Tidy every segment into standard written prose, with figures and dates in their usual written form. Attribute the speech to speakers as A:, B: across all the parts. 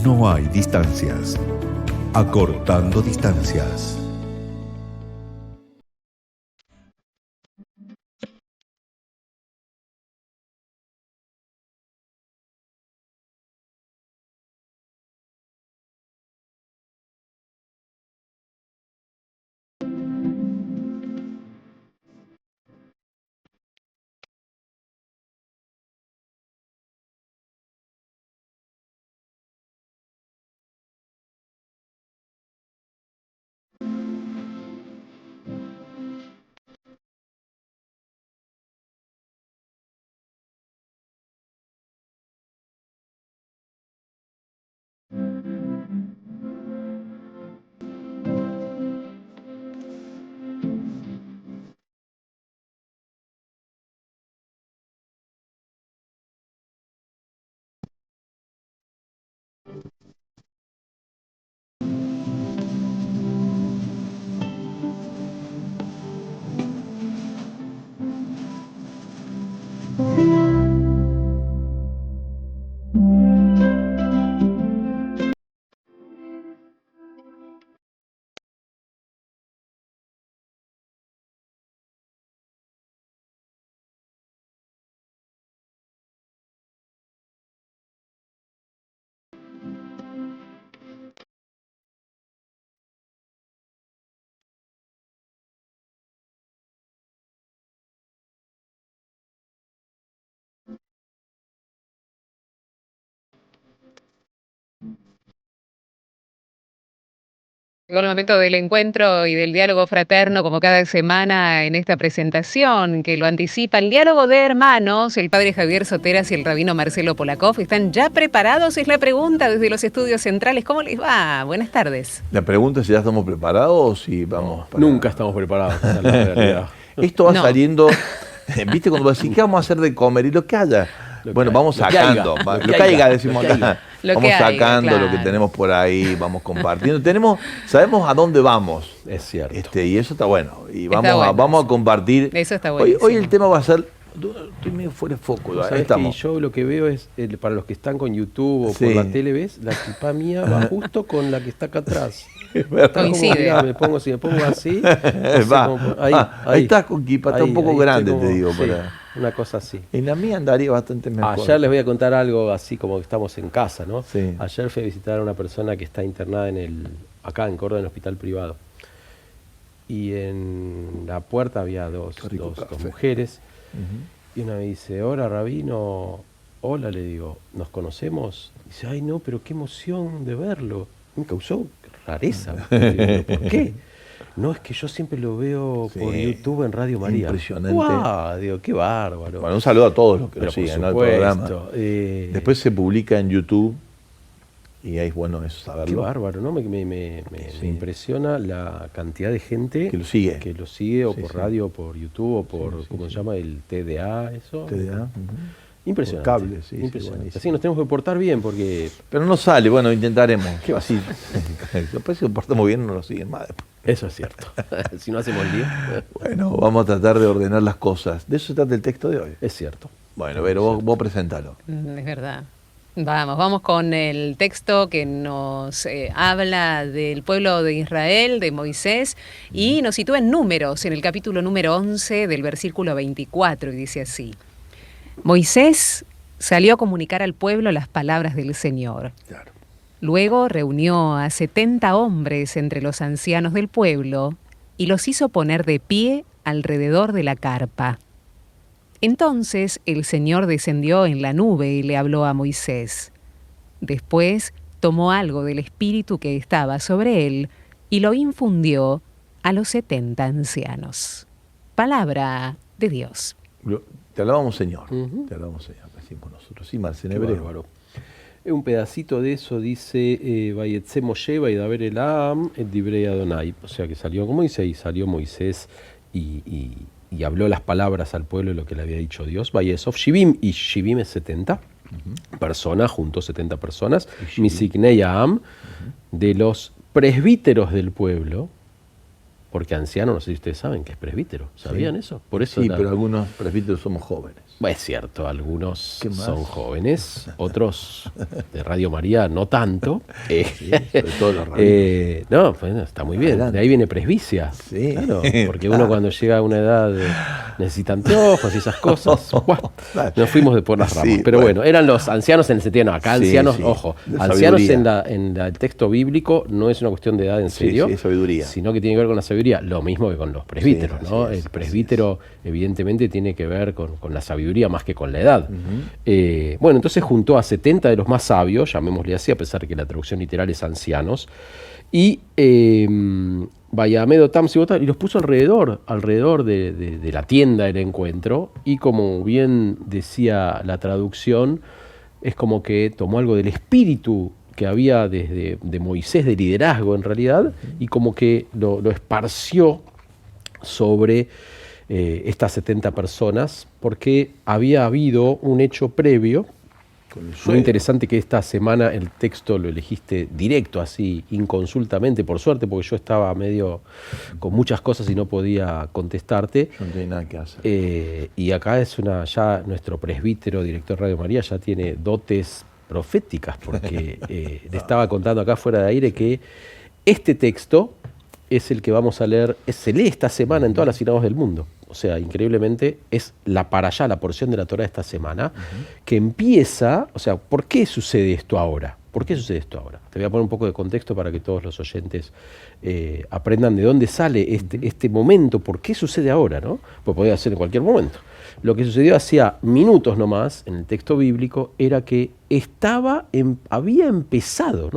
A: no hay distancias. Acortando distancias.
B: Llegó el momento del encuentro y del diálogo fraterno, como cada semana en esta presentación, que lo anticipa el diálogo de hermanos. El padre Javier Soteras y el rabino Marcelo Polakov están ya preparados, es la pregunta desde los estudios centrales. ¿Cómo les va? Buenas tardes.
C: La pregunta es si ya estamos preparados o si vamos...
D: Nunca estamos preparados, esa es la realidad.
C: Esto va
B: No.
C: saliendo, ¿viste? Cuando vas a decir, ¿qué vamos a hacer de comer? Y lo que haya. Bueno, vamos
D: lo que
C: sacando.
D: haya,
C: Lo que haya, decimos
D: lo que
C: acá.
D: haya.
B: Lo
C: Vamos
B: que haya,
C: sacando lo que
B: claro.
C: tenemos por ahí, vamos compartiendo. Sabemos a dónde vamos.
D: Es cierto.
C: Y eso está bueno. Y
B: Está
C: vamos,
B: bueno
C: vamos
B: eso.
C: a compartir.
B: Eso está
C: Hoy
B: buenísimo.
C: el tema va a ser... Estoy medio fuera de foco. Ahí
D: ¿Sabés que
C: estamos.
D: yo lo que veo es, para los que están con YouTube o
C: Sí.
D: por la tele, ¿ves? La equipa mía va justo con la que está acá atrás.
B: Coincide.
D: Mirá, me pongo así.
C: Va. Ahí estás con kipa, está un poco grande, te digo.
D: Sí,
C: para...
D: una cosa así.
C: En la mía andaría bastante mejor.
D: Ayer les voy a contar algo así como que estamos en casa, ¿no?
C: Sí.
D: Ayer fui a visitar a una persona que está internada acá en Córdoba, en el hospital privado. Y en la puerta había dos
C: café.
D: mujeres.
C: Ujú.
D: Y una me dice, hola rabino, hola, le digo, ¿nos conocemos? Dice, ay no, pero qué emoción de verlo. Me causó rareza. Le digo, ¿por qué? No, es que yo siempre lo veo por YouTube en Radio María.
C: Impresionante.
D: ¡Guau! Digo, qué bárbaro.
C: Bueno, un saludo a todos los que
D: Pero
C: lo
D: por
C: siguen, ¿no? El
D: supuesto,
C: programa. Después se publica en YouTube y ahí es bueno eso
D: Qué
C: saberlo.
D: bárbaro, ¿no? Me
C: Sí.
D: impresiona la cantidad de gente
C: Que lo sigue.
D: o
C: Sí,
D: por
C: sí.
D: radio, o por YouTube, o por,
C: Sí, sí,
D: ¿cómo
C: sí.
D: se llama? El TDA, eso.
C: TDA, ujú.
D: Impresionante.
C: Por cable, sí, sí,
D: impresionante.
C: buenísimo.
D: Así que nos tenemos que portar bien porque
C: Pero no sale, bueno, intentaremos.
D: ¿Qué va?
C: Así. Después si nos portamos bien no nos siguen más. Después.
D: eso es cierto. Si no hacemos lío,
C: Bueno, vamos a tratar de ordenar las cosas. De eso se trata el texto de hoy.
D: es cierto.
C: Bueno, pero vos presentalo.
B: Es verdad. Vamos con el texto que nos habla del pueblo de Israel, de Moisés, y nos sitúa en Números, en el capítulo número 11 del versículo 24, y dice así: Moisés salió a comunicar al pueblo las palabras del Señor.
C: Claro.
B: Luego reunió a 70 hombres entre los ancianos del pueblo y los hizo poner de pie alrededor de la carpa. Entonces el Señor descendió en la nube y le habló a Moisés. Después tomó algo del espíritu que estaba sobre él y lo infundió a los 70 ancianos. Palabra de Dios.
C: Te alabamos, Señor.
D: Ujú.
C: Te alabamos, Señor. Decimos nosotros. Sí, Marce, en
D: Qué
C: hebreo.
D: bárbaro. Un pedacito de eso dice Vayetze Moshe Vaidaber el Am et Divrei Adonai. O sea que salió como dice y salió Moisés y habló las palabras al pueblo de lo que le había dicho Dios. Vayesov Shivim, y Shivim es 70 personas, juntos 70 personas. Misiknei Am, de los presbíteros del pueblo, porque anciano, no sé si ustedes saben, que es presbítero. ¿Sabían eso? Por eso
C: Sí, pero algunos presbíteros somos jóvenes.
D: Es cierto, algunos
C: ¿Qué más?
D: son jóvenes, otros de Radio María no tanto.
C: Sí, sobre todo los rabinos.
D: No, bueno, está muy bien.
C: Adelante.
D: De ahí viene presbicia.
C: Sí,
D: Claro, porque
C: claro.
D: uno cuando llega a una edad necesita anteojos y esas cosas. Bueno,
C: Claro.
D: nos fuimos de por las ramas.
C: Sí,
D: pero
C: bueno.
D: bueno, eran los ancianos en el sentido, no, acá
C: Sí,
D: ancianos,
C: sí,
D: ojo,
C: de
D: ancianos
C: sabiduría.
D: en el texto bíblico no es una cuestión de edad en
C: Sí,
D: serio,
C: sí, sabiduría.
D: sino que tiene que ver con la sabiduría, lo mismo que con los presbíteros,
C: Sí,
D: ¿no?
C: así es,
D: El presbítero evidentemente tiene que ver con la sabiduría más que con la edad. Bueno, entonces juntó a 70 de los más sabios, llamémosle así, a pesar de que la traducción literal es ancianos, y Vayamedo, Tam, y los puso alrededor de la tienda del encuentro, y como bien decía la traducción, es como que tomó algo del espíritu que había desde de Moisés, de liderazgo en realidad, y como que lo esparció sobre estas 70 personas, porque había habido un hecho previo.
C: Con el
D: Muy
C: suegro.
D: interesante que esta semana el texto lo elegiste directo, así, inconsultamente, por suerte, porque yo estaba medio con muchas cosas y no podía contestarte.
C: Yo no tenía nada que hacer.
D: Y acá ya nuestro presbítero, director de Radio María, ya tiene dotes proféticas, porque le estaba contando acá fuera de aire que este texto es el que vamos a leer, se lee esta semana en todas las sinagogas del mundo. O sea, increíblemente, es la parashá, la porción de la Torá de esta semana, que empieza, o sea, ¿por qué sucede esto ahora? ¿Por qué sucede esto ahora? Te voy a poner un poco de contexto para que todos los oyentes aprendan de dónde sale este momento, por qué sucede ahora, ¿no? Pues podía ser en cualquier momento. Lo que sucedió hacía minutos nomás en el texto bíblico era que había empezado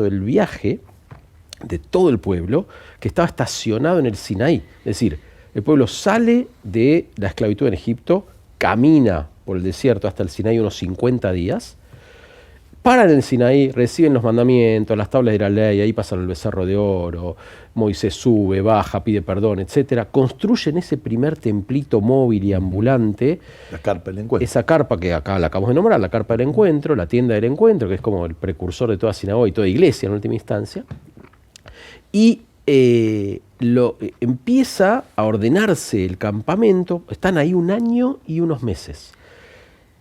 D: el viaje de todo el pueblo que estaba estacionado en el Sinaí. Es decir, el pueblo sale de la esclavitud en Egipto, camina por el desierto hasta el Sinaí unos 50 días, paran en el Sinaí, reciben los mandamientos, las tablas de la ley, ahí pasan el becerro de oro, Moisés sube, baja, pide perdón, etc. Construyen ese primer templito móvil y ambulante,
C: La carpa del encuentro.
D: esa carpa que acá la acabamos de nombrar, la carpa del encuentro, la tienda del encuentro, que es como el precursor de toda sinagoga y toda iglesia en última instancia. Y empieza a ordenarse el campamento, están ahí un año y unos meses.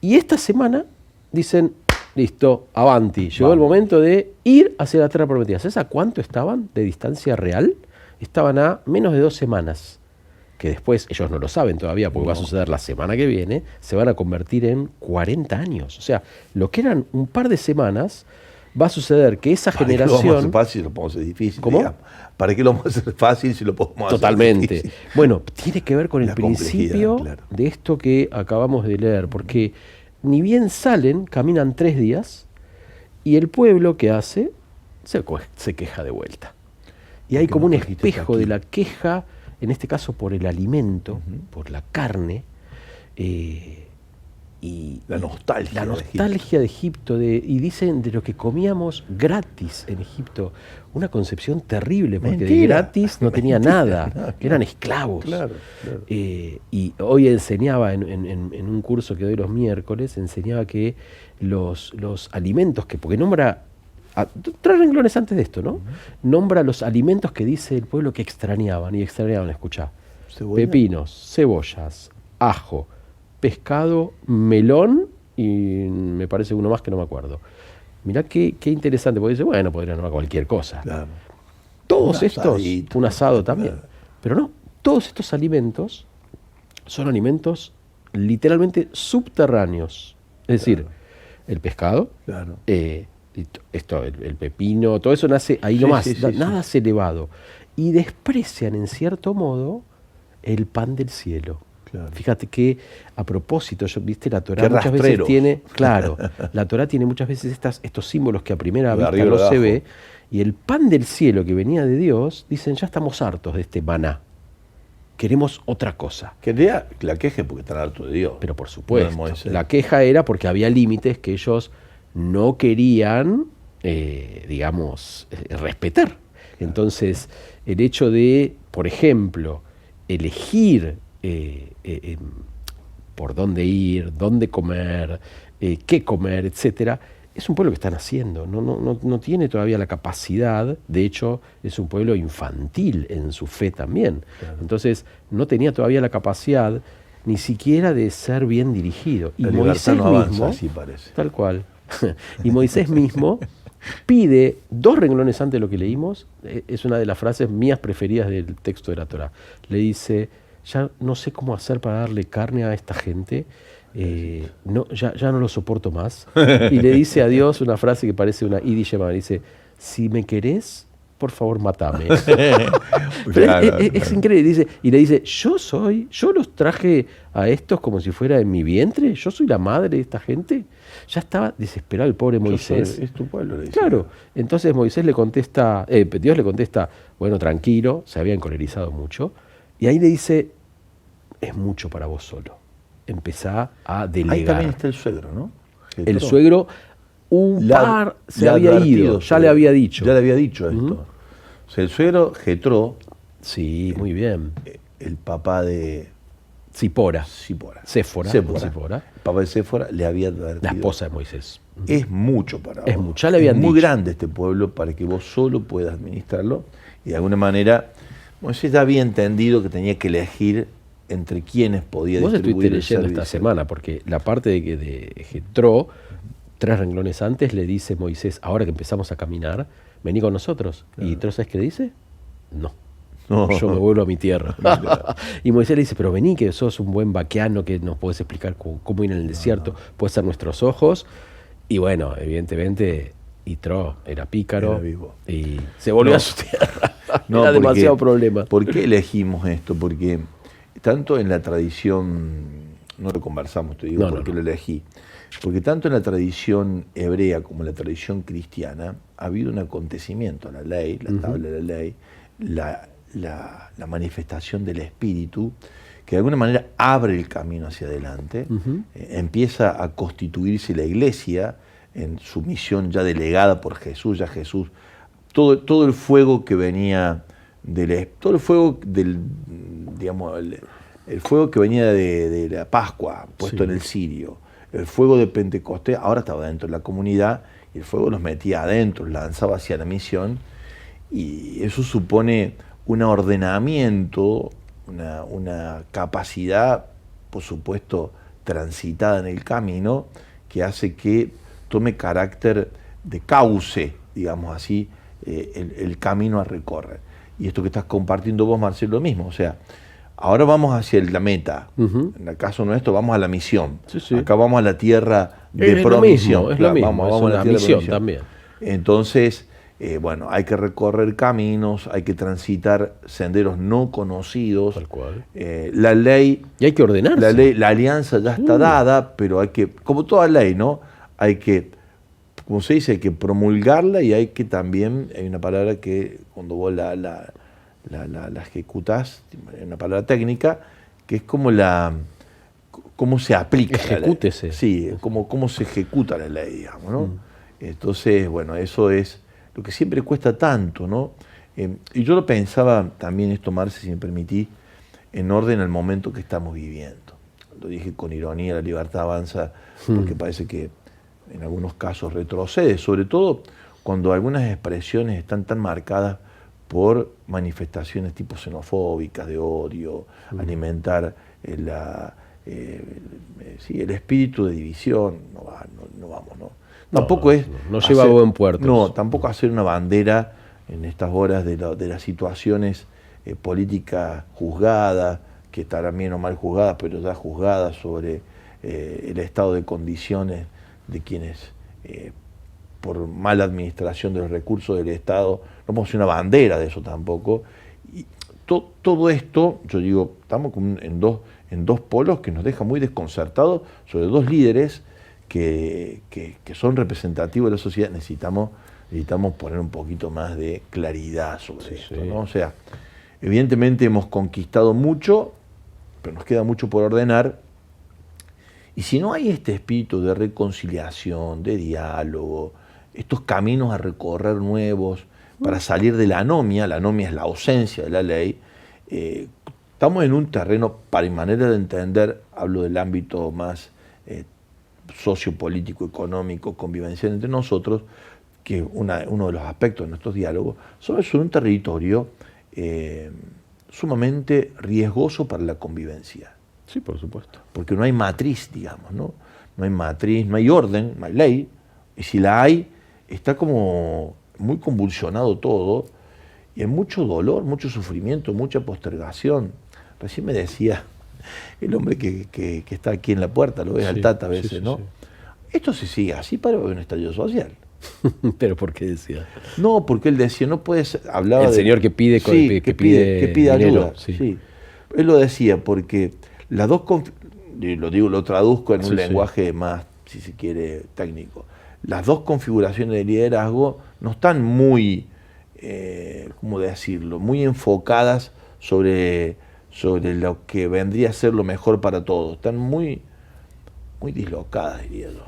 D: Y esta semana dicen, listo, avanti, llegó el momento de ir hacia la tierra prometida. ¿Sabes a cuánto estaban de distancia real? Estaban a menos de 2 semanas, que después, ellos no lo saben todavía, porque va a suceder la semana que viene, se van a convertir en 40 años. O sea, lo que eran un par de semanas, va a suceder que esa
C: ¿Para qué lo vamos a hacer
D: generación...
C: fácil si lo podemos hacer difícil?
D: ¿Cómo?
C: Digamos? ¿Para qué lo vamos a hacer fácil si lo podemos hacer
D: Totalmente.
C: difícil?
D: Bueno, tiene que ver con el
C: La complejidad,
D: principio
C: claro.
D: de esto que acabamos de leer, porque ni bien salen, caminan 3 días, y el pueblo que hace se queja de vuelta. Y hay
C: ¿Por qué
D: como un
C: no trajiste
D: espejo
C: aquí?
D: de la queja, en este caso por el alimento, por la carne, y
C: La nostalgia.
D: la
C: de
D: nostalgia de Egipto, y dicen de lo que comíamos gratis en Egipto. Una concepción terrible, porque de
C: Mentira.
D: gratis no tenía
C: Mentira,
D: nada,
C: no,
D: eran esclavos.
C: Claro, claro.
D: Y hoy enseñaba en un curso que doy los miércoles, enseñaba que los alimentos porque nombra, 3 renglones antes de esto, ¿no? Nombra los alimentos que dice el pueblo que extrañaban, escuchá,
C: ¿Cebolla?
D: pepinos, cebollas, ajo, pescado, melón y me parece uno más que no me acuerdo. Mirá qué interesante, porque dice, bueno, podrían nombrar cualquier cosa.
C: Claro.
D: Todos
C: Un
D: estos,
C: asadito,
D: un asado también,
C: claro.
D: pero no, todos estos alimentos son alimentos literalmente subterráneos. Es decir,
C: Claro.
D: el pescado,
C: Claro.
D: el pepino, todo eso nace ahí
C: Sí,
D: nomás,
C: sí, sí,
D: nada es elevado. Y desprecian en cierto modo el pan del cielo.
C: Claro.
D: Fíjate que a propósito, viste, la Torá
C: Qué
D: muchas veces
C: rastrero.
D: tiene, claro, la Torá tiene muchas veces estos símbolos que a primera
C: De
D: vista
C: arriba
D: no
C: y de
D: se
C: abajo.
D: ve, y el pan del cielo que venía de Dios, dicen, ya estamos hartos de este maná, queremos otra cosa.
C: Que en realidad la queje porque están hartos de Dios.
D: Pero por
C: No de
D: supuesto,
C: Moisés.
D: la queja era porque había límites que ellos no querían, respetar. Entonces, el hecho de, por ejemplo, elegir por dónde ir, dónde comer, qué comer, etcétera, es un pueblo que está naciendo, no tiene todavía la capacidad, de hecho es un pueblo infantil en su fe también.
C: Claro.
D: Entonces no tenía todavía la capacidad ni siquiera de ser bien dirigido. Y
C: La
D: Moisés
C: libertad no avanza,
D: mismo,
C: así parece.
D: tal cual, y Moisés mismo pide 2 renglones antes de lo que leímos, es una de las frases mías preferidas del texto de la Torá. Le dice, ya no sé cómo hacer para darle carne a esta gente, ya no lo soporto más. Y le dice a Dios una frase que parece una Yiddish, dice, si me querés, por favor, matame.
C: Claro,
D: Es increíble. Y le dice, yo los traje a estos como si fuera en mi vientre, yo soy la madre de esta gente. Ya estaba desesperado el pobre Moisés.
C: Es tu pueblo, le dice.
D: Claro. Entonces Moisés le contesta, Dios le contesta, bueno, tranquilo, se había encolerizado mucho. Y ahí le dice, es mucho para vos solo. Empezá a delegar.
C: Ahí también está el suegro, ¿no?
D: El suegro, se había ido, ya le había dicho.
C: Ya le había dicho esto. O sea, el suegro, Jetro,
D: Sí, muy bien.
C: el papá de
D: Zipora.
C: Séfora,
D: Séfora.
C: el papá de Séfora, le había advertido.
D: La esposa de Moisés.
C: Es mucho para
D: Es
C: vos.
D: mucho, ya le habían
C: muy
D: dicho.
C: grande este pueblo para que vos solo puedas administrarlo. Y de alguna manera, Moisés ya había entendido que tenía que elegir entre quienes podía
D: Vos
C: distribuir
D: estuviste
C: el
D: leyendo
C: servicio.
D: esta semana, porque la parte de Jetro, 3 renglones antes, le dice Moisés, ahora que empezamos a caminar, vení con nosotros. ¿Y Jetro sabes qué le dice? No.
C: No.
D: Yo me vuelvo a mi tierra. Y Moisés le dice, pero vení, que sos un buen vaqueano, que nos podés explicar cómo ir en el desierto, puedes ser nuestros ojos. Y bueno, evidentemente, Yitro era pícaro
C: Era vivo.
D: y se volvió
C: No.
D: a su tierra.
C: No,
D: Era
C: porque-
D: demasiado problema.
C: ¿Por qué elegimos esto? Porque tanto en la tradición, no lo conversamos, te digo
D: No,
C: por qué
D: no.
C: lo elegí, porque tanto en la tradición hebrea como en la tradición cristiana ha habido un acontecimiento, la ley, la tabla de la ley, la manifestación del Espíritu, que de alguna manera abre el camino hacia adelante, empieza a constituirse la iglesia en su misión ya delegada por Jesús, ya Jesús, todo el fuego que venía todo el fuego digamos, el fuego que venía de la Pascua puesto
D: Sí.
C: en el cirio, el fuego de Pentecostés ahora estaba dentro de la comunidad y el fuego los metía adentro, los lanzaba hacia la misión, y eso supone un ordenamiento, una capacidad, por supuesto, transitada en el camino, que hace que tome carácter de cauce, digamos así, el camino a recorrer. Y esto que estás compartiendo vos, Marcelo, lo mismo. O sea, ahora vamos hacia la meta.
D: Ujú.
C: En el caso nuestro, vamos a la misión.
D: Sí, sí.
C: Acá vamos a la tierra de
D: Es lo
C: promisión.
D: mismo, es
C: Claro,
D: lo mismo,
C: vamos
D: es
C: a la
D: una
C: tierra de
D: misión
C: promisión.
D: también.
C: Entonces, bueno, hay que recorrer caminos, hay que transitar senderos no conocidos.
D: Tal cual.
C: La ley,
D: Y hay que ordenarse.
C: la alianza ya está dada, pero hay que, como toda ley, ¿no? Hay que, como se dice, hay que promulgarla, y hay que también, hay una palabra que cuando vos la ejecutás, hay una palabra técnica, que es como cómo se aplica la ley.
D: Ejecútese.
C: Sí, cómo se ejecuta la ley, digamos, ¿no? Entonces, bueno, eso es lo que siempre cuesta tanto, ¿no? Y yo lo pensaba también esto, Marce, si me permití, en orden al momento que estamos viviendo. Lo dije con ironía, la libertad avanza, porque parece que en algunos casos retrocede, sobre todo cuando algunas expresiones están tan marcadas por manifestaciones tipo xenofóbicas, de odio, alimentar el espíritu de división. No vamos, ¿no? Tampoco
D: no lleva a buen puerto.
C: No, tampoco hacer una bandera en estas horas de las situaciones políticas juzgadas, que estarán bien o mal juzgadas, pero ya juzgadas sobre el estado de condiciones de quienes, por mala administración de los recursos del Estado, no podemos hacer una bandera de eso tampoco. Y todo esto, yo digo, estamos en dos polos que nos deja muy desconcertados, sobre dos líderes que son representativos de la sociedad. Necesitamos poner un poquito más de claridad sobre esto, ¿no? O sea, evidentemente hemos conquistado mucho, pero nos queda mucho por ordenar. Y si no hay este espíritu de reconciliación, de diálogo, estos caminos a recorrer nuevos para salir de la anomia es la ausencia de la ley, estamos en un terreno, para mi manera de entender, hablo del ámbito más sociopolítico, económico, convivencial entre nosotros, que uno de los aspectos de nuestros diálogos, sobre un territorio sumamente riesgoso para la convivencia.
D: Sí, por supuesto.
C: Porque no hay matriz, digamos, ¿no? No hay matriz, no hay orden, no hay ley, y si la hay, está como muy convulsionado todo, y hay mucho dolor, mucho sufrimiento, mucha postergación. Recién me decía el hombre que está aquí en la puerta, lo ves al Tata a veces, ¿no? Sí. Esto se sigue así para un estallido social.
D: ¿Pero por qué decía?
C: No, porque él decía, no puedes hablar
D: el señor que pide,
C: sí, que pide ayuda.
D: Sí.
C: Sí. Él lo decía porque las dos, lo traduzco en un lenguaje más, si se quiere, técnico. Las dos configuraciones de liderazgo no están muy, ¿cómo decirlo?, muy enfocadas sobre lo que vendría a ser lo mejor para todos. Están muy dislocadas, diría yo,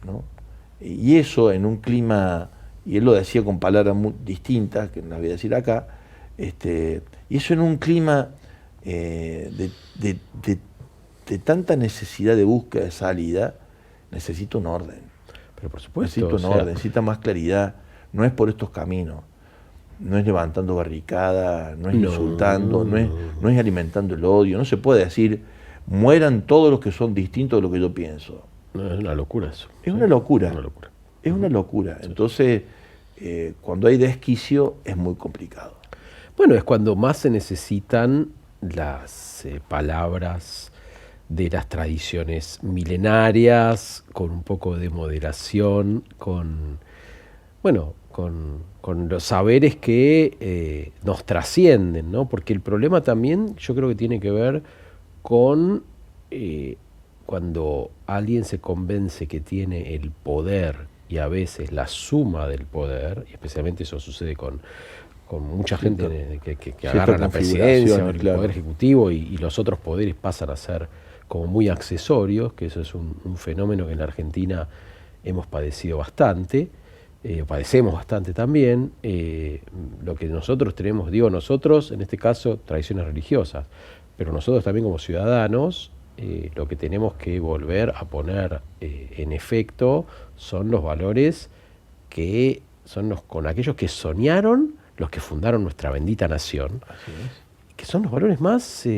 C: ¿no? Y eso en un clima, y él lo decía con palabras muy distintas, que no las voy a decir acá, y eso en un clima de tanta necesidad de búsqueda de salida, necesita un orden.
D: Pero por supuesto.
C: Necesita un orden, necesita más claridad. No es por estos caminos, no es levantando barricadas, no es insultando, no es alimentando el odio. No se puede decir, mueran todos los que son distintos de lo que yo pienso.
D: No, es una locura eso.
C: Es una locura.
D: Una locura.
C: Es una locura. Entonces, cuando hay desquicio, es muy complicado.
D: Bueno, es cuando más se necesitan las palabras de las tradiciones milenarias, con un poco de moderación, con los saberes que nos trascienden, ¿no? Porque el problema también yo creo que tiene que ver con cuando alguien se convence que tiene el poder y a veces la suma del poder, y especialmente eso sucede con mucha gente que agarra la presidencia o el poder ejecutivo y los otros poderes pasan a ser como muy accesorios, que eso es un fenómeno que en la Argentina hemos padecido bastante, padecemos bastante también. Lo que nosotros tenemos, digo nosotros, en este caso, tradiciones religiosas, pero nosotros también como ciudadanos, lo que tenemos que volver a poner en efecto son los valores que son con aquellos que soñaron los que fundaron nuestra bendita nación.
C: Así es.
D: Que son los valores más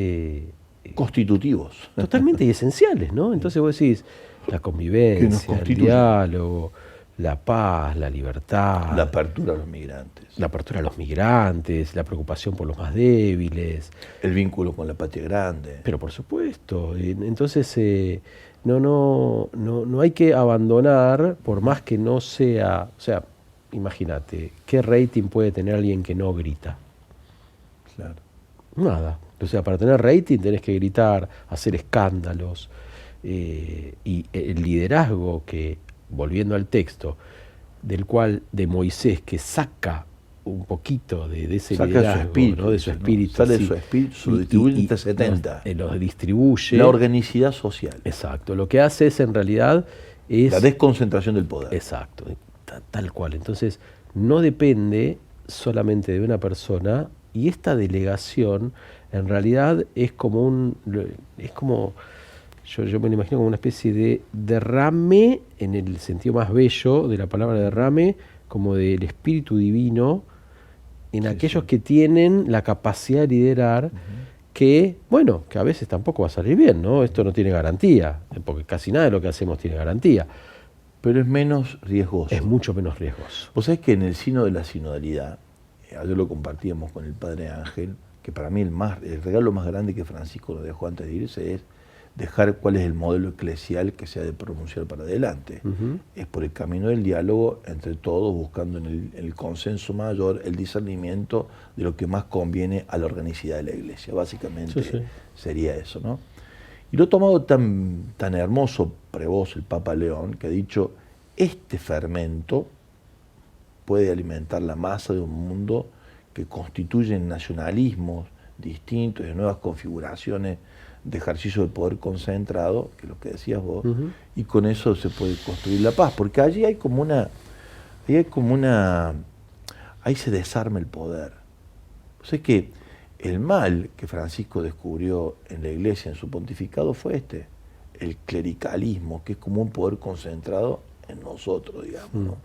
C: constitutivos.
D: Totalmente y esenciales, ¿no? Entonces vos decís, la convivencia, el diálogo, la paz, la libertad.
C: La apertura a los migrantes.
D: La apertura a los migrantes, la preocupación por los más débiles.
C: El vínculo con la patria grande.
D: Pero por supuesto. Entonces, no hay que abandonar, por más que no sea... O sea, imagínate, ¿qué rating puede tener alguien que no grita?
C: Claro.
D: Nada. O sea, para tener rating tenés que gritar, hacer escándalos. Y el liderazgo que, volviendo al texto, de Moisés, que saca un poquito de ese liderazgo,
C: su espíritu,
D: ¿no? De su espíritu.
C: Sale de su espíritu, lo distribuye entre 70.
D: Los distribuye.
C: La organicidad social.
D: Exacto. Lo que hace es, en realidad, es...
C: la desconcentración del poder.
D: Exacto. Tal cual. Entonces, no depende solamente de una persona, y esta delegación, en realidad, es como yo me lo imagino como una especie de derrame, en el sentido más bello de la palabra derrame, como del espíritu divino, en aquellos que tienen la capacidad de liderar, que a veces tampoco va a salir bien, ¿no? Esto no tiene garantía, porque casi nada de lo que hacemos tiene garantía.
C: Pero es menos riesgoso.
D: Es mucho menos riesgoso.
C: Vos sabés que en el sino de la sinodalidad, ayer lo compartíamos con el Padre Ángel, que para mí el regalo más grande que Francisco nos dejó antes de irse es dejar cuál es el modelo eclesial que se ha de pronunciar para adelante. Es por el camino del diálogo entre todos, buscando en el consenso mayor el discernimiento de lo que más conviene a la organicidad de la Iglesia. Básicamente sería eso, ¿no? Y lo he tomado tan hermoso prevos el Papa León, que ha dicho, este fermento puede alimentar la masa de un mundo que constituyen nacionalismos distintos y nuevas configuraciones de ejercicio del poder concentrado, que es lo que decías vos, y con eso se puede construir la paz, porque allí ahí se desarma el poder. O sea que el mal que Francisco descubrió en la Iglesia, en su pontificado, fue el clericalismo, que es como un poder concentrado en nosotros, digamos, ¿no?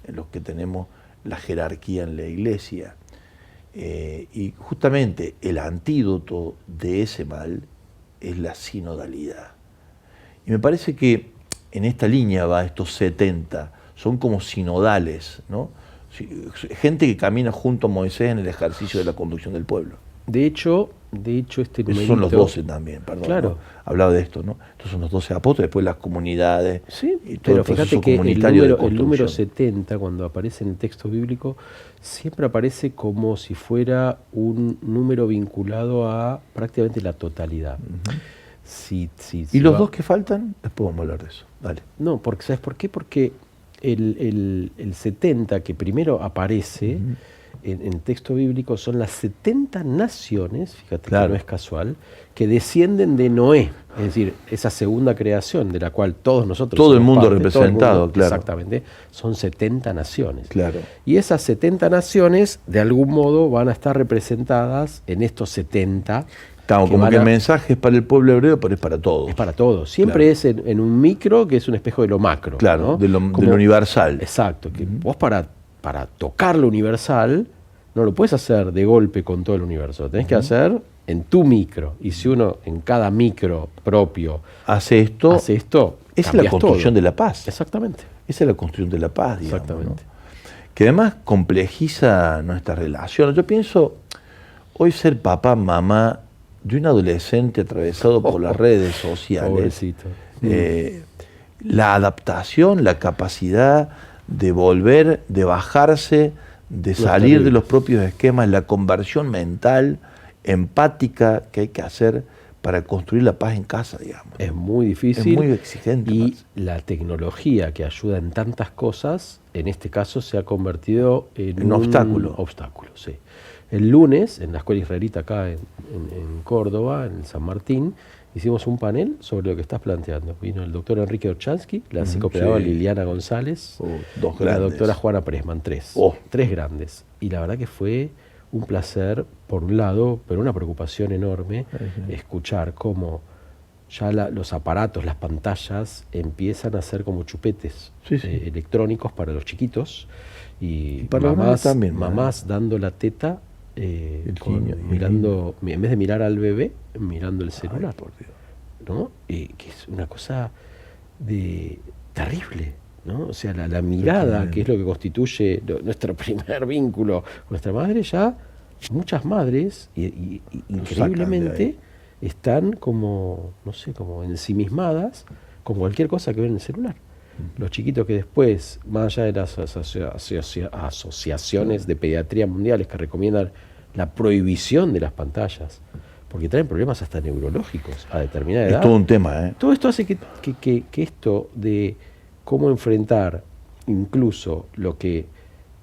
C: En los que tenemos la jerarquía en la iglesia. Y justamente el antídoto de ese mal es la sinodalidad. Y me parece que en esta línea va estos 70, son como sinodales, ¿no? Gente que camina junto a Moisés en el ejercicio de la conducción del pueblo.
D: De hecho este numerito...
C: Esos son los 12 también, perdón.
D: Claro.
C: ¿no? Hablaba de esto, ¿no? Estos son los 12 apóstoles, después las comunidades.
D: Sí,
C: y todo
D: pero
C: el proceso
D: fíjate que
C: comunitario de
D: el número
C: construcción.
D: 70, cuando aparece en el texto bíblico, siempre aparece como si fuera un número vinculado a prácticamente la totalidad.
C: ¿Y los dos que faltan? Después vamos a hablar de eso. Dale.
D: No, porque ¿sabes por qué? Porque el 70 que primero aparece en el texto bíblico son las 70 naciones, fíjate
C: Claro.
D: que no es casual, que descienden de Noé. Es decir, esa segunda creación de la cual todos nosotros
C: Todo el
D: somos
C: mundo
D: parte,
C: representado, claro.
D: Exactamente, son 70 naciones.
C: Claro.
D: Y esas 70 naciones, de algún modo, van a estar representadas en estos 70.
C: Claro, como
D: van
C: que el
D: a-
C: mensaje es para el pueblo hebreo, pero es para todos.
D: Es para todos. Siempre
C: Claro.
D: es en un micro que es un espejo de lo macro.
C: Claro,
D: ¿no?
C: de lo
D: Como-
C: universal.
D: Exacto. Que vos para tocar lo universal no lo puedes hacer de golpe con todo el universo. Lo tenés que hacer en tu micro. Y si uno en cada micro propio
C: Hace esto,
D: hace esto,
C: esa es la
D: cambias
C: construcción
D: todo.
C: de la paz.
D: Exactamente.
C: Esa es la construcción de la paz, digamos.
D: Exactamente.
C: ¿no? Que además complejiza nuestras relaciones. Yo pienso, hoy ser papá, mamá de un adolescente atravesado por las redes sociales,
D: Pobrecito.
C: la adaptación, la capacidad de volver, de bajarse, de salir
D: terrible.
C: de los propios esquemas, la conversión mental, empática que hay que hacer para construir la paz en casa, digamos.
D: Es muy difícil.
C: Es muy exigente,
D: Y
C: parece.
D: la tecnología que ayuda en tantas cosas, en este caso se ha convertido en
C: Un obstáculo.
D: obstáculo, sí. El lunes, en la escuela israelita acá en Córdoba, en San Martín, hicimos un panel sobre lo que estás planteando. Vino el doctor Enrique Orchansky, la psicopedagoga
C: sí.
D: Liliana González,
C: Dos
D: y la
C: grandes.
D: doctora Juana Presman, tres.
C: Oh.
D: Tres grandes. Y la verdad que fue un placer, por un lado, pero una preocupación enorme, escuchar cómo ya los aparatos, las pantallas, empiezan a ser como chupetes
C: Sí, sí.
D: electrónicos para los chiquitos. Y
C: para los grandes también, ¿no?
D: mamás dando la teta,
C: niño,
D: mirando, en vez de mirar al bebé, mirando el celular.
C: Ay, por Dios.
D: ¿No? Que es una cosa terrible, ¿no? O sea, la mirada, que es lo que constituye nuestro primer vínculo con nuestra madre, ya muchas madres, y increíblemente, están como, no sé, como ensimismadas con cualquier cosa que ven en el celular. Los chiquitos que después, más allá de las asociaciones de pediatría mundiales que recomiendan la prohibición de las pantallas, porque traen problemas hasta neurológicos a determinada edad.
C: Es todo un tema, ¿eh?
D: Todo esto hace que esto de cómo enfrentar incluso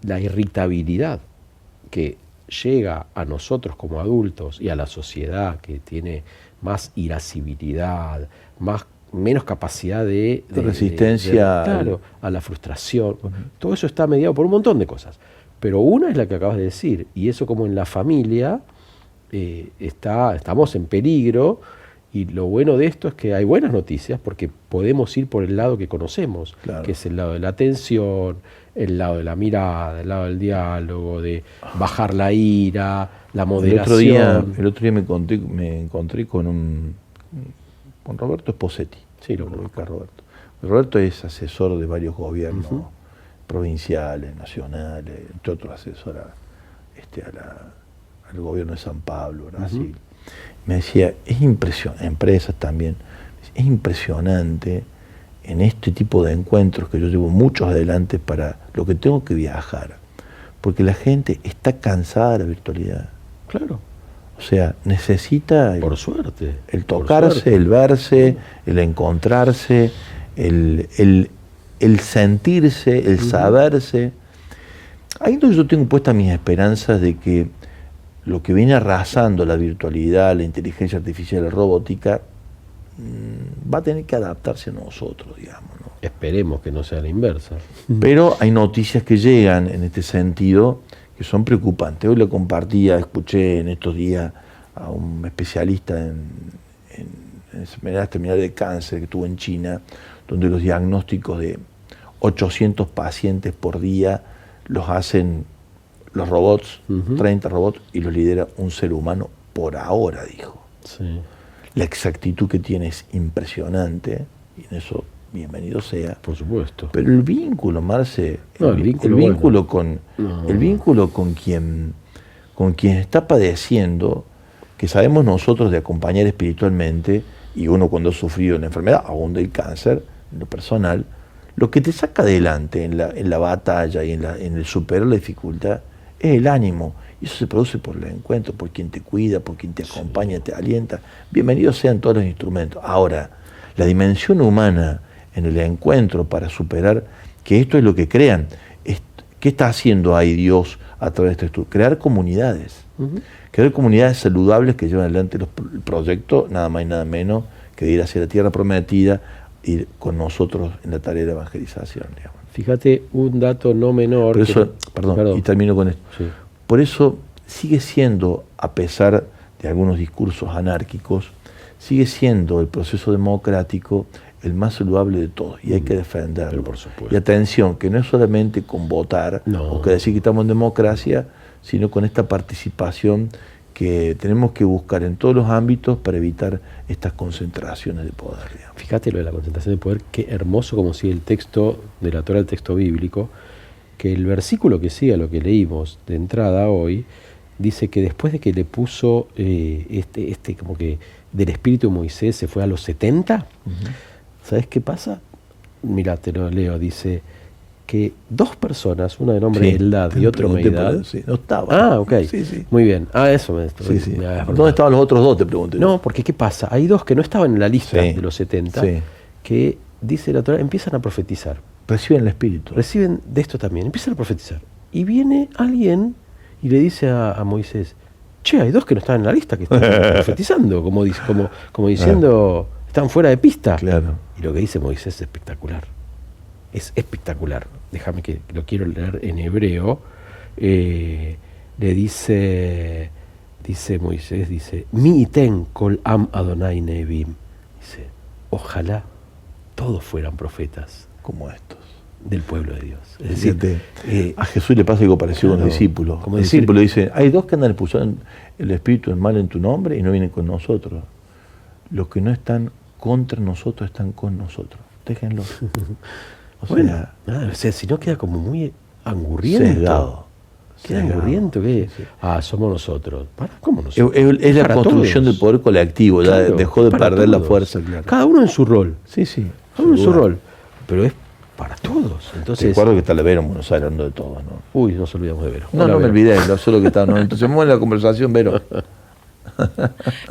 D: la irritabilidad que llega a nosotros como adultos y a la sociedad que tiene más irascibilidad, menos capacidad de
C: resistencia
D: claro, a la frustración. Todo eso está mediado por un montón de cosas. Pero una es la que acabas de decir, y eso como en la familia estamos en peligro, y lo bueno de esto es que hay buenas noticias porque podemos ir por el lado que conocemos,
C: Claro.
D: que es el lado de la atención, el lado de la mirada, el lado del diálogo, de bajar la ira, la moderación.
C: El otro día me encontré con Roberto Esposetti.
D: Sí, lo
C: conozco
D: conozco.
C: a Roberto. Roberto es asesor de varios gobiernos provinciales, nacionales, entre otros asesora al gobierno de San Pablo, Brasil. Me decía, es impresionante, empresas también, es impresionante en este tipo de encuentros que yo llevo muchos adelante para lo que tengo que viajar, porque la gente está cansada de la virtualidad.
D: Claro,
C: O sea, necesita
D: por suerte.
C: el
D: por
C: tocarse,
D: suerte.
C: el verse, el encontrarse, el sentirse, el saberse. Ahí es donde yo tengo puestas mis esperanzas de que lo que viene arrasando la virtualidad, la inteligencia artificial, la robótica, va a tener que adaptarse a nosotros, digamos, ¿no?
D: Esperemos que no sea la inversa.
C: Pero hay noticias que llegan en este sentido que son preocupantes. Hoy lo compartía, escuché en estos días a un especialista en enfermedades terminales de cáncer que tuvo en China, donde los diagnósticos de 800 pacientes por día los hacen los robots, 30 robots, y los lidera un ser humano por ahora, dijo.
D: Sí.
C: La exactitud que tiene es impresionante, y en eso bienvenido sea.
D: Por supuesto.
C: Pero el vínculo, Marce,
D: No,
C: el vínculo
D: bueno.
C: con quien está padeciendo, que sabemos nosotros de acompañar espiritualmente, y uno cuando ha sufrido la enfermedad, aún del cáncer, en lo personal, lo que te saca adelante en la batalla y en el superar la dificultad es el ánimo. Y eso se produce por el encuentro, por quien te cuida, por quien te acompaña, te alienta. Bienvenidos sean todos los instrumentos. Ahora, la dimensión humana en el encuentro para superar, que esto es lo que crean. ¿Qué está haciendo ahí Dios a través de esta estructura? Crear comunidades. Crear comunidades saludables que llevan adelante el proyecto, nada más y nada menos que de ir hacia la tierra prometida, ir con nosotros en la tarea de evangelización, digamos.
D: Fíjate un dato no menor.
C: Por eso, perdón, y termino con esto.
D: Sí.
C: Por eso sigue siendo, a pesar de algunos discursos anárquicos, sigue siendo el proceso democrático el más saludable de todos, y hay que defenderlo.
D: Pero por supuesto.
C: Y atención, que no es solamente con votar, o que decir que estamos en democracia, sino con esta participación que tenemos que buscar en todos los ámbitos para evitar estas concentraciones de poder, digamos.
D: Fíjate lo de la concentración de poder, qué hermoso como sigue el texto de la Torá, el texto bíblico, que el versículo que sigue a lo que leímos de entrada hoy, dice que después de que le puso como que del espíritu de Moisés se fue a los 70, ¿sabes qué pasa? Mirá, te lo leo, dice que dos personas, una de nombre Eldad y otro Meidad.
C: Sí, no estaba.
D: Ah, ok.
C: Sí.
D: Muy bien. Eso me
C: ¿Dónde estaban los otros dos? Te pregunté.
D: No, porque ¿qué pasa? Hay dos que no estaban en la lista de los 70, que, dice la Torá, empiezan a profetizar.
C: Reciben el espíritu.
D: Reciben de esto también, empiezan a profetizar. Y viene alguien y le dice a Moisés, che, hay dos que no están en la lista que están profetizando, como diciendo, están fuera de pista.
C: Claro.
D: Y lo que dice Moisés es espectacular. Es espectacular. Déjame que lo quiero leer en hebreo. Le dice Moisés, Mi iten kol am Adonai nevim. Dice, ojalá todos fueran profetas
C: como estos
D: del pueblo de Dios. Es decir,
C: a Jesús le pasa algo parecido con los discípulos.
D: Como
C: el discípulo dice, hay dos que andan expulsando el espíritu del mal en tu nombre y no vienen con nosotros. Los que no están contra nosotros están con nosotros. Déjenlos.
D: Si no queda como muy angurriento. Queda angurriento que somos nosotros. ¿Cómo nosotros?
C: Es la construcción del poder colectivo, ya dejó de perder la fuerza. Claro.
D: Cada uno en su rol.
C: Sí.
D: Cada uno en su rol. Pero es para todos. Entonces,
C: recuerdo que está la Vero en Buenos Aires hablando de todos, ¿no?
D: Uy, nos olvidamos de Vero.
C: No me olvidé, solo que estaba. No, entonces vamos en la conversación, Vero.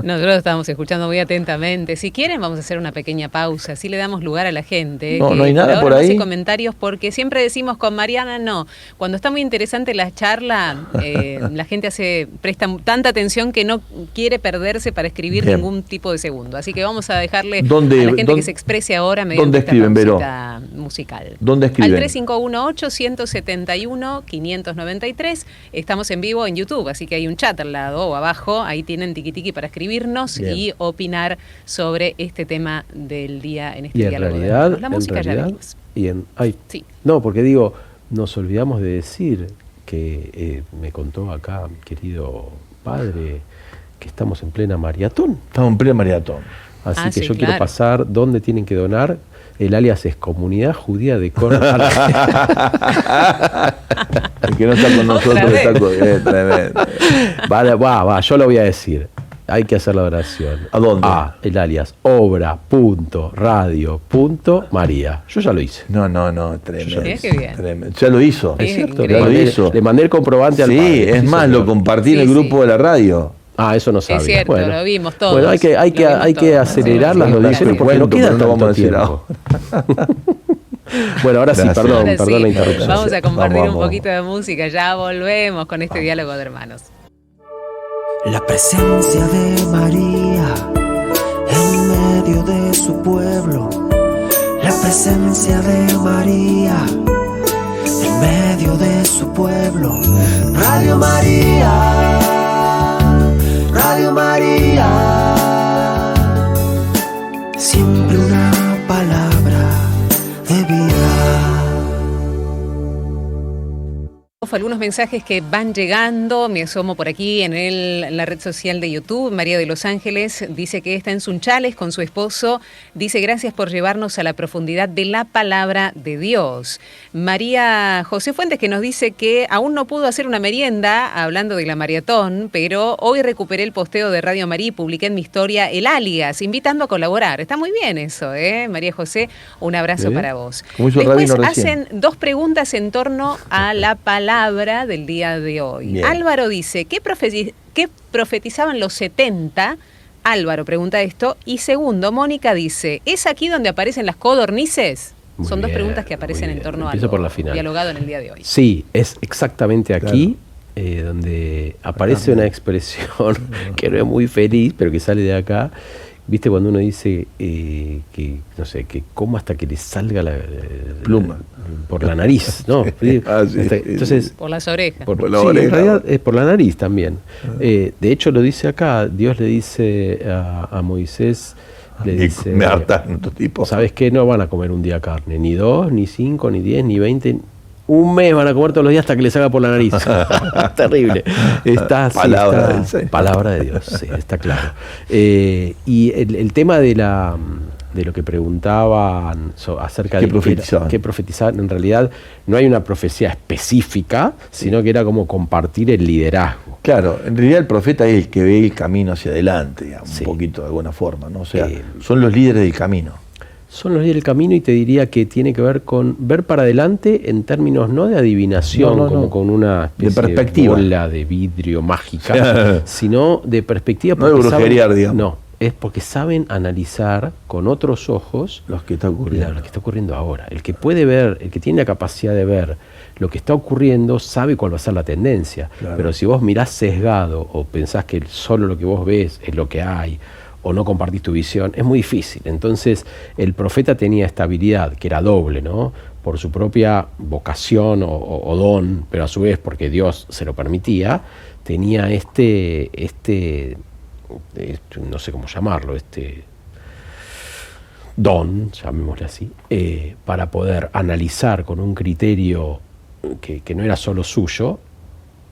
B: Nosotros estamos escuchando muy atentamente. Si quieren, vamos a hacer una pequeña pausa. Así le damos lugar a la gente.
C: No hay nada por ahí.
B: No hace comentarios porque siempre decimos con Mariana no. Cuando está muy interesante la charla, la gente presta tanta atención que no quiere perderse para escribir ningún tipo de segundo. Así que vamos a dejarle a la gente que se exprese ahora mediante esta pausita musical.
C: ¿Dónde escriben?
B: Al 3518-171-593. Estamos en vivo en YouTube, así que hay un chat al lado o abajo. Ahí tienen tiquitiqui para escribirnos y opinar sobre este tema del día en este diálogo. La música ya vimos.
D: No, porque digo, nos olvidamos de decir que me contó acá, querido padre, que estamos en plena maratón.
C: Estamos en plena maratón.
D: Así que yo quiero pasar dónde tienen que donar. El alias es Comunidad Judía de Córdoba.
C: El que no está con nosotros está tremendo.
D: Va, yo lo voy a decir. Hay que hacer la oración.
C: ¿A dónde?
D: El alias obra.radio.maría. Yo ya lo hice.
C: No, tremendo.
B: Tremendo.
C: Ya lo hizo.
D: Es cierto.
C: Le
D: mandé el comprobante al padre.
C: Sí, es más, lo compartí en el grupo de la radio.
D: Eso no sabía.
B: Es cierto, lo vimos todos.
D: Bueno, hay que acelerar las donaciones porque no queda tanto tiempo. Bueno, ahora sí, perdón la interrupción.
B: Vamos a compartir un poquito de música, ya volvemos con este diálogo de hermanos.
E: La presencia de María en medio de su pueblo. La presencia de María en medio de su pueblo. Radio María, Radio María,
B: Algunos mensajes que van llegando, me asomo por aquí en la red social de YouTube. María de Los Ángeles dice que está en Sunchales con su esposo. Dice: gracias por llevarnos a la profundidad de la palabra de Dios. María José Fuentes, que nos dice que aún no pudo hacer una merienda, hablando de la maratón, pero hoy recuperé el posteo de Radio María y publiqué en mi historia el alias, invitando a colaborar. Está muy bien eso, María José, un abrazo para vos. Después hacen dos preguntas en torno a la palabra del día de hoy. Bien. Álvaro dice: ¿qué profetizaban los 70? Álvaro pregunta esto. Y segundo, Mónica dice: ¿es aquí donde aparecen las codornices? Son dos preguntas que aparecen en torno a algo
D: por la final.
B: Dialogado en el día de hoy.
D: Sí, es exactamente aquí, donde aparece una expresión que no es muy feliz, pero que sale de acá. ¿Viste cuando uno dice que, no sé, que coma hasta que le salga la
C: pluma
D: por la nariz, ¿no?
B: Entonces, por las orejas.
D: Por la oreja. En realidad es por la nariz también. De hecho lo dice acá, Dios le dice a Moisés, le dice:
C: me hartan tu tipo.
D: ¿Sabes qué? No van a comer un día carne, ni 2, ni 5, ni 10, ni 20. Un mes van a comer todos los días hasta que les haga por la nariz. Terrible. Palabra de Dios, sí, está claro. Y el tema de lo que preguntaban acerca de qué profetizaban, en realidad no hay una profecía específica, sino que era como compartir el liderazgo.
C: Claro, en realidad el profeta es el que ve el camino hacia adelante, digamos, un poquito de alguna forma, ¿no? O sea, son los líderes del camino.
D: Son los líderes del camino, y te diría que tiene que ver con ver para adelante en términos no de adivinación, como con una especie de perspectiva, bola de vidrio mágica, sino de perspectiva.
C: No de brujería, digamos.
D: No, es porque saben analizar con otros ojos
C: lo que está ocurriendo.
D: Lo que está ocurriendo ahora. El que puede ver, el que tiene la capacidad de ver lo que está ocurriendo, sabe cuál va a ser la tendencia. Claro. Pero si vos mirás sesgado o pensás que solo lo que vos ves es lo que hay, o no compartís tu visión, es muy difícil. Entonces el profeta tenía esta habilidad, que era doble, ¿no? Por su propia vocación o don, pero a su vez porque Dios se lo permitía, tenía este no sé cómo llamarlo, don, llamémosle así, para poder analizar con un criterio que no era solo suyo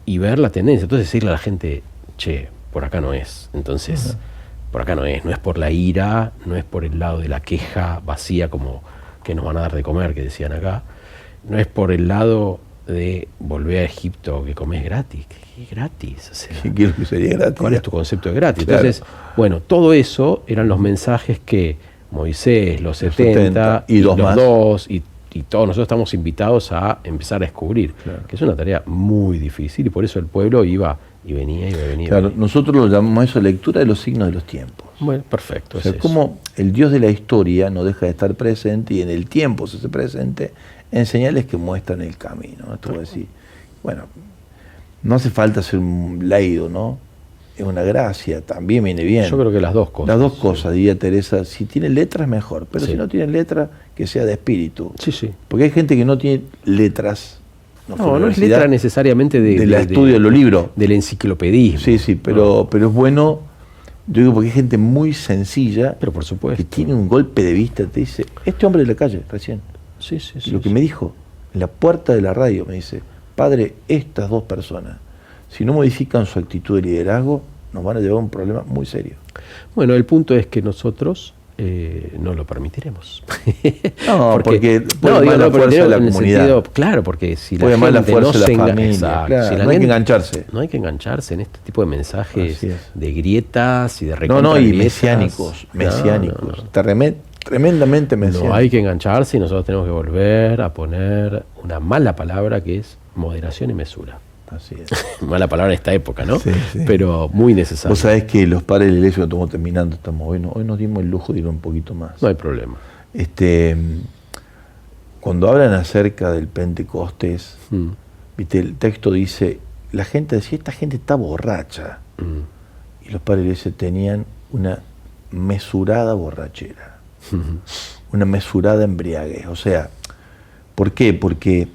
D: y ver la tendencia. Entonces decirle a la gente: che, por acá no es. Entonces... por acá no es por la ira, no es por el lado de la queja vacía como que nos van a dar de comer, que decían acá, no es por el lado de volver a Egipto que comés gratis. ¿Qué gratis? O sea,
C: quiero que sería gratis.
D: ¿Cuál es tu concepto de gratis?
C: Claro.
D: Entonces, bueno, todo eso eran los mensajes que Moisés, los 70 y los dos, y todos nosotros estamos invitados a empezar a descubrir, que es una tarea muy difícil, y por eso el pueblo iba y venía.
C: Claro, nosotros lo llamamos a eso lectura de los signos de los tiempos.
D: Bueno, perfecto.
C: O sea, como el Dios de la historia no deja de estar presente, y en el tiempo se hace presente en señales que muestran el camino. Esto voy a decir, bueno, no hace falta ser un leído, ¿no? Es una gracia, también viene bien.
D: Yo creo que las dos cosas.
C: Las dos cosas, diría Teresa. Si tiene letras, mejor. Pero si no tiene letras, que sea de espíritu.
D: Sí.
C: Porque hay gente que no tiene letras.
D: No es letra necesariamente del
C: estudio de los libros.
D: Del enciclopedismo.
C: Sí, pero es bueno, yo digo, porque hay gente muy sencilla,
D: pero por supuesto,
C: que tiene un golpe de vista, te dice, este hombre de la calle, recién.
D: Sí.
C: Lo que me dijo, en la puerta de la radio, me dice: padre, estas dos personas, si no modifican su actitud de liderazgo, nos van a llevar a un problema muy serio.
D: Bueno, el punto es que nosotros no lo permitiremos.
C: No, porque puede más la fuerza de la comunidad.
D: Sentido, claro, porque si la
C: gente
D: la
C: fuerza
D: no
C: de
D: se
C: la familia, claro, si no hay que engancharse.
D: No hay que engancharse en este tipo de mensajes de grietas y de
C: y mesiánicos. Tremendamente mesiánicos.
D: No hay que engancharse, y nosotros tenemos que volver a poner una mala palabra, que es moderación y mesura.
C: Así es.
D: Mala palabra en esta época, ¿no?
C: Sí.
D: Pero muy necesario.
C: Vos sabés que los padres de la iglesia, estamos terminando, hoy nos dimos el lujo de ir un poquito más.
D: No hay problema.
C: Cuando hablan acerca del Pentecostés, ¿viste? El texto dice, la gente decía: esta gente está borracha. Y los padres de la iglesia tenían una mesurada borrachera, una mesurada embriaguez. O sea, ¿por qué? Porque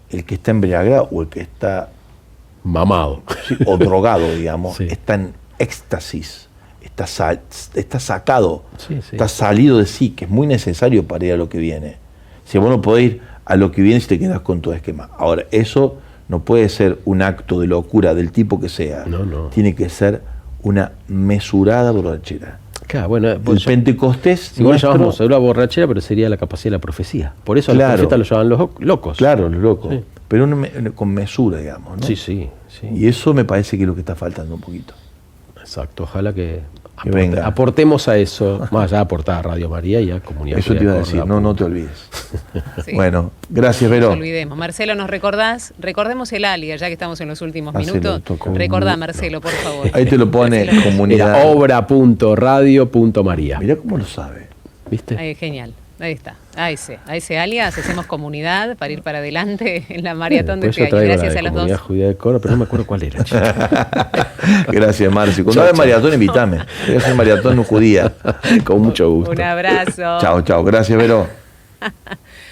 C: el que está embriagado o el que está
D: mamado
C: o drogado, digamos, está en éxtasis, está sacado, está salido de sí, que es muy necesario para ir a lo que viene. Si vos no podés ir a lo que viene si te quedas con tu esquema. Ahora, eso no puede ser un acto de locura del tipo que sea.
D: No.
C: Tiene que ser una mesurada borrachera.
D: Claro, bueno,
C: El Pentecostés
D: igual
C: nuestro,
D: llamamos a una borrachera, pero sería la capacidad de la profecía. Por eso a los
C: Claro.
D: profetas los llaman los locos.
C: claro, los locos,
D: Sí.
C: pero con mesura, digamos, ¿no?
D: Sí.
C: Y eso me parece que es lo que está faltando un poquito.
D: Exacto, ojalá que
C: venga.
D: aportemos a eso, más allá de aportar a Radio María y a Comunidad.
C: Eso te iba a
D: Judía
C: decir,
D: Córdoba.
C: no te olvides.
B: Sí.
C: Bueno, gracias,
B: No
C: Vero.
B: nos olvidemos. Marcelo, ¿nos recordás? Recordemos el alias, ya que estamos en los últimos
C: Hacelo,
B: minutos.
C: toco.
B: Recordá, Marcelo, por favor.
C: Ahí te lo pone
B: Marcelo.
C: comunidad.
D: Era obra.radio.maría.
C: Mirá cómo lo sabe.
D: ¿Viste?
B: Ahí, genial. Ahí está. A ese alias hacemos comunidad para ir para adelante en la maratón de
D: Después
B: este
D: yo
B: año.
D: traigo
B: Gracias
D: la
B: a
D: de
B: los
D: Comunidad
B: dos.
D: Judía de Córdoba, pero no me acuerdo cuál era. chico.
C: Gracias, Marci. Cuando
D: Chao,
C: haga
D: chao.
C: maratón, invítame. Voy a hacer maratón judía.
D: Con mucho gusto.
B: Un abrazo.
C: Chao, chao. Gracias, Vero.